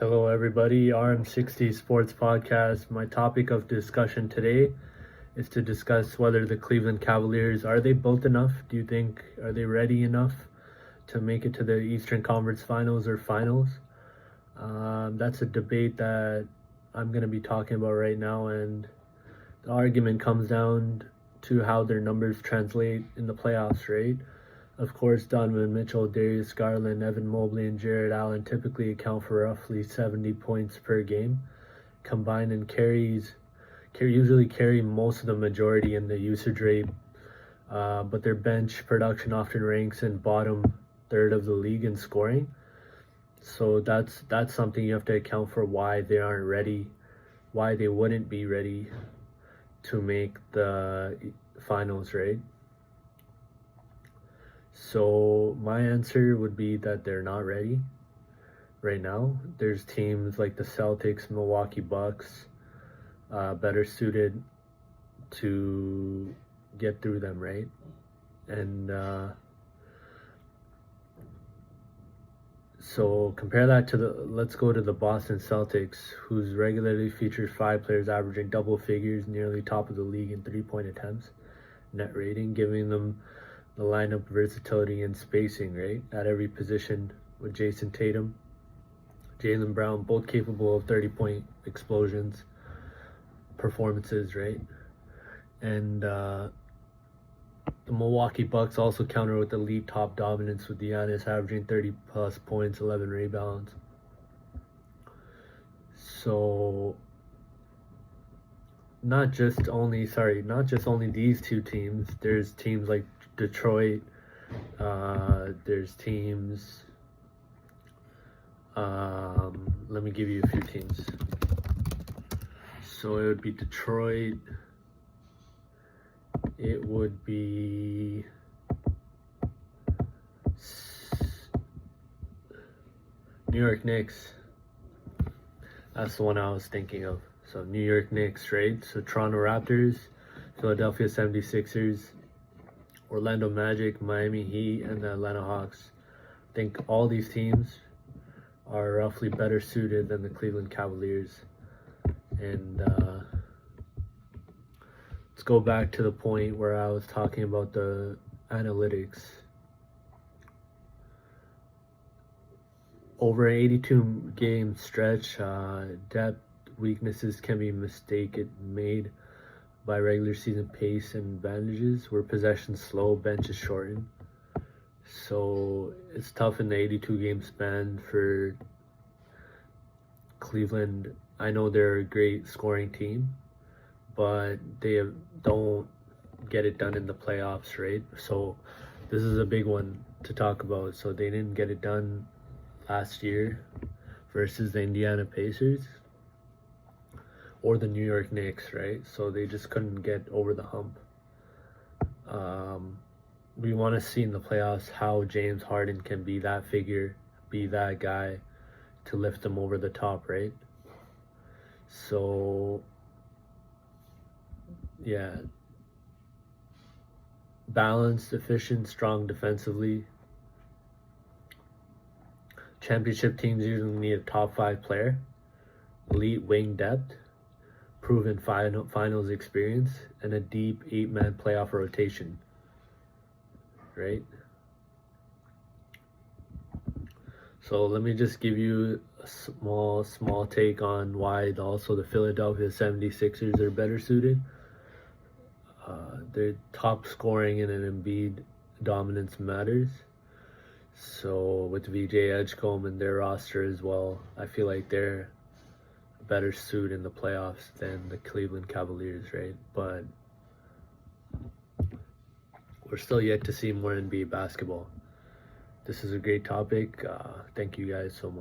Hello everybody, RM60 Sports Podcast. My topic of discussion today is to discuss whether the Cleveland Cavaliers, are they built enough? Do you think, are they ready enough to make it to the Eastern Conference Finals or Finals? That's a debate that I'm going to be talking about right now, and the argument comes down to how their numbers translate in the playoffs, right? Of course, Donovan Mitchell, Darius Garland, Evan Mobley, and Jared Allen typically account for roughly 70 points per game combined, and usually carry most of the majority in the usage rate, but their bench production often ranks in bottom third of the league in scoring. So that's something you have to account for, why they aren't ready, why they wouldn't be ready to make the finals, right? So my answer would be that they're not ready right now. There's teams like the Celtics, Milwaukee Bucks, better suited to get through them, right? And so compare that to let's go to the Boston Celtics, who's regularly features 5 players averaging double figures, nearly top of the league in 3-point attempts, net rating, giving them the lineup versatility and spacing, right, at every position, with Jason Tatum, Jaylen Brown, both capable of 30-point explosions performances, right? And the Milwaukee Bucks also counter with elite top dominance, with Giannis averaging 30 plus points, 11 rebounds. So not just only these two teams. There's teams like Detroit, there's teams, let me give you a few teams. So it would be Detroit, it would be New York Knicks. That's the one I was thinking of. So New York Knicks, right? So Toronto Raptors, Philadelphia 76ers, Orlando Magic, Miami Heat, and the Atlanta Hawks. I think all these teams are roughly better suited than the Cleveland Cavaliers. And let's go back to the point where I was talking about the analytics. Over an 82-game stretch, depth weaknesses can be made by regular season pace and advantages, where possession's slow, bench is shortened. So it's tough in the 82-game span for Cleveland. I know they're a great scoring team, but they don't get it done in the playoffs, right? So this is a big one to talk about. So they didn't get it done last year versus the Indiana Pacers or the New York Knicks, right? So they just couldn't get over the hump. We want to see in the playoffs how James Harden can be that figure, be that guy to lift them over the top, right? So, yeah. Balanced, efficient, strong defensively. Championship teams usually need a top 5 player, elite wing depth, proven finals experience, and a deep 8-man playoff rotation, right? So let me just give you a small take on why also the Philadelphia 76ers are better suited. Their top scoring and an Embiid dominance matters. So with VJ Edgecombe and their roster as well, I feel like they're better suit in the playoffs than the Cleveland Cavaliers, right? But we're still yet to see more NBA basketball. This is a great topic. Thank you guys so much.